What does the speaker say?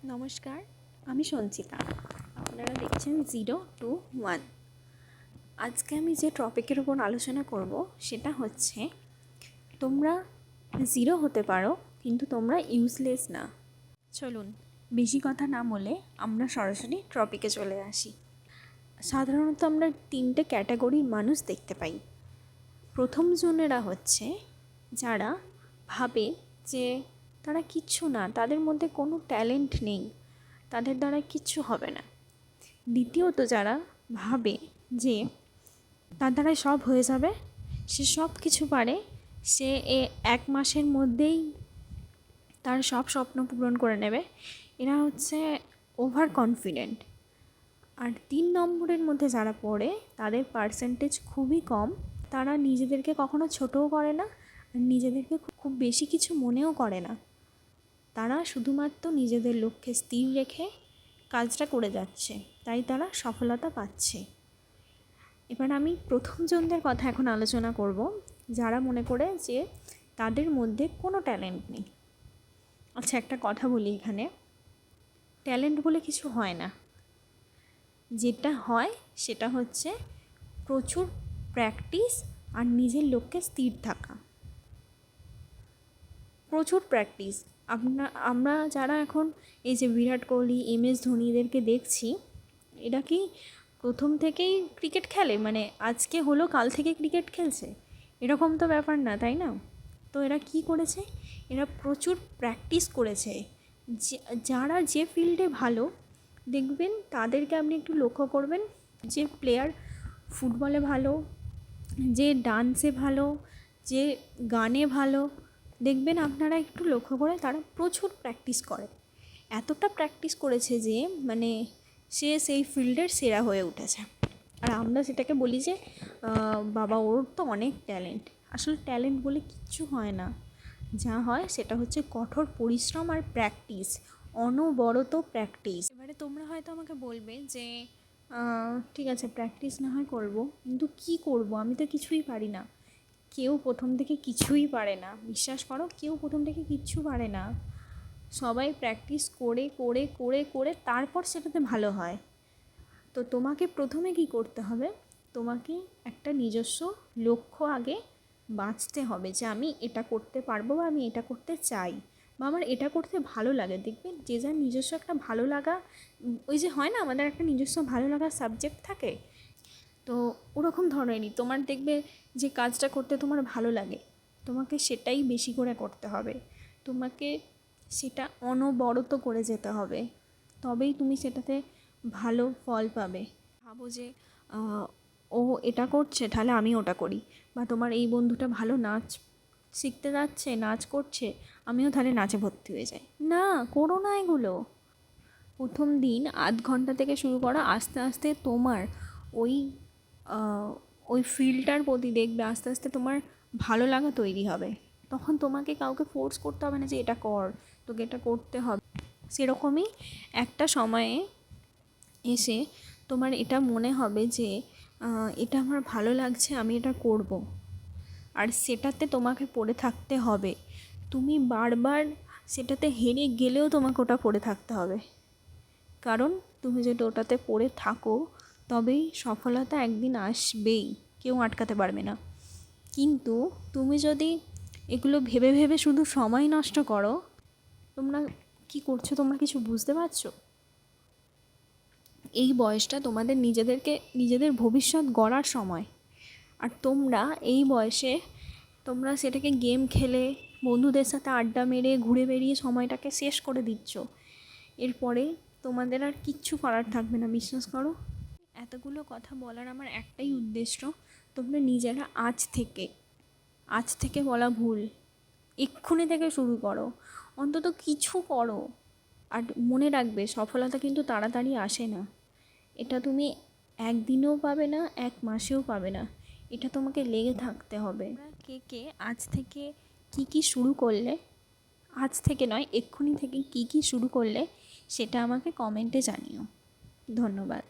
নমস্কার, আমি সঞ্চিতা। আপনারা দেখছেন 0 to 1। আজকে আমি যে টপিকের উপর আলোচনা করব সেটা হচ্ছে, তোমরা 0 হতে পারো কিন্তু তোমরা ইউজলেস না। চলুন বেশি কথা না বলে আমরা সরাসরি টপিকে চলে আসি। সাধারণত আমরা 3টে ক্যাটাগরির মানুষ দেখতে পাই। প্রথম জনেরা হচ্ছে যারা ভাবে যে তারা কিচ্ছু না, তাদের মধ্যে কোনো ট্যালেন্ট নেই, তাদের দ্বারা কিচ্ছু হবে না। দ্বিতীয়ত যারা ভাবে যে তার দ্বারাই সব হয়ে যাবে, সে সব কিছু পারে, সে 1 মাসের মধ্যেই তার সব স্বপ্ন পূরণ করে নেবে, এরা হচ্ছে ওভার কনফিডেন্ট। আর 3 নম্বরের মধ্যে যারা পড়ে তাদের পার্সেন্টেজ খুবই কম, তারা নিজেদেরকে কখনো ছোটও করে না আর নিজেদেরকে খুব বেশি কিছু মনেও করে না। তারা শুধুমাত্র নিজেদের লক্ষ্যে স্থির রেখে কাজটা করে যাচ্ছে, তাই তারা সফলতা পাচ্ছে। এবার আমি প্রথম জনদের কথা এখন আলোচনা করব, যারা মনে করে যে তাদের মধ্যে কোনো ট্যালেন্ট নেই। আচ্ছা, একটা কথা বলি এখানে, ট্যালেন্ট বলে কিছু হয় না। যেটা হয় সেটা হচ্ছে প্রচুর প্র্যাকটিস আর নিজের লক্ষ্যে স্থির থাকা। প্রচুর প্র্যাকটিস। আমরা যারা এখন এই যে বিরাট কোহলি, MS ধোনি এদেরকে দেখছি, এরা কি প্রথম থেকেই ক্রিকেট খেলে, মানে আজকে হলো কাল থেকে ক্রিকেট খেলছে, এরকম তো ব্যাপার না, তাই না? তো এরা কি করেছে, এরা প্রচুর প্র্যাকটিস করেছে। যারা যে ফিল্ডে ভালো দেখবেন তাদেরকে আপনি একটু লক্ষ্য করবেন, যে প্লেয়ার ফুটবলে ভালো, যে ডান্সে ভালো, যে গানে ভালো, দেখবেন আপনারা একটু লক্ষ্য করে তারা প্রচুর প্র্যাকটিস করে। এতটা প্র্যাকটিস করেছে যে মানে সে সেই ফিল্ডের সেরা হয়ে উঠেছে। আর আমরা সেটাকে বলি যে বাবা ওর তো অনেক ট্যালেন্ট। আসলে ট্যালেন্ট বলে কিচ্ছু হয় না। যা হয় সেটা হচ্ছে কঠোর পরিশ্রম আর প্র্যাকটিস, অনবরত প্র্যাকটিস। এবারে তোমরা হয়তো আমাকে বলবে যে ঠিক আছে, প্র্যাকটিস না হয় করবো, কিন্তু কি করব, আমি তো কিছুই পারি না। কেউ প্রথম থেকে কিছুই পারে না, বিশ্বাস করো, কেউ প্রথম থেকে কিচ্ছু পারে না। সবাই প্র্যাকটিস করে করে করে করে তারপর সেটাতে ভালো হয়। তো তোমাকে প্রথমে কি করতে হবে, তোমাকে একটা নিজস্ব লক্ষ্য আগে বাঁচতে হবে, যে আমি এটা করতে পারবো বা আমি এটা করতে চাই বা আমার এটা করতে ভালো লাগে। দেখবেন যে যার নিজস্ব একটা ভালো লাগা, ওই যে হয় না আমাদের একটা নিজস্ব ভালো লাগার সাবজেক্ট থাকে, তো ওরকম ধরনেরই তোমার দেখবে যে কাজটা করতে তোমার ভালো লাগে, তোমাকে সেটাই বেশি করে করতে হবে, তোমাকে সেটা অনবরত করে যেতে হবে, তবেই তুমি সেটাতে ভালো ফল পাবে। ভাবো যে ও এটা করছে, তাহলে আমি ওটা করি, বা তোমার এই বন্ধুটা ভালো নাচ শিখতে যাচ্ছে, নাচ করছে, আমিও তাহলে নাচে ভর্তি হয়ে যাই। না, করো না এগুলো। প্রথম দিন আধ ঘন্টা থেকে শুরু করো, আস্তে আস্তে তোমার ওই ওই ফিল্ডটার প্রতি দেখবে আস্তে আস্তে তোমার ভালো লাগা তৈরি হবে। তখন তোমাকে কাউকে ফোর্স করতে হবে না যে এটা কর, তোকে এটা করতে হবে। সেরকমই একটা সময়ে এসে তোমার এটা মনে হবে যে এটা আমার ভালো লাগছে, আমি এটা করব। আর সেটাতে তোমাকে পড়ে থাকতে হবে। তুমি বারবার সেটাতে হেরে গেলেও তোমাকে ওটা পড়ে থাকতে হবে, কারণ তুমি যদি ওটাতে পড়ে থাকো তবেই সফলতা একদিন আসবেই, কেউ আটকাতে পারবে না। কিন্তু তুমি যদি এগুলো ভেবে ভেবে শুধু সময় নষ্ট করো, তোমরা কি করছো তোমরা কিছু বুঝতে পারছো? এই বয়সটা তোমাদের নিজেদের ভবিষ্যৎ গড়ার সময়, আর তোমরা এই বয়সে তোমরা সেটাকে গেম খেলে, বন্ধুদের সাথে আড্ডা মেরে, ঘুরে বেরিয়ে সময়টাকে শেষ করে দিচ্ছ। এরপরে তোমাদের আর কিচ্ছু করার থাকবে না, বিশ্বাস করো। এতগুলো কথা বলার আমার একটাই উদ্দেশ্য, তোমরা নিজেরা আজ থেকে বলা ভুল, এক্ষুনি থেকে শুরু করো, অন্তত কিছু করো। আর মনে রাখবে, সফলতা কিন্তু তাড়াতাড়ি আসে না। এটা তুমি একদিনেও পাবে না, 1 মাসেও পাবে না, এটা তোমাকে লেগে থাকতে হবে। কে কে আজ থেকে কি শুরু করলে, আজ থেকে নয় এক্ষুনি থেকে কি শুরু করলে, সেটা আমাকে কমেন্টে জানিও। ধন্যবাদ।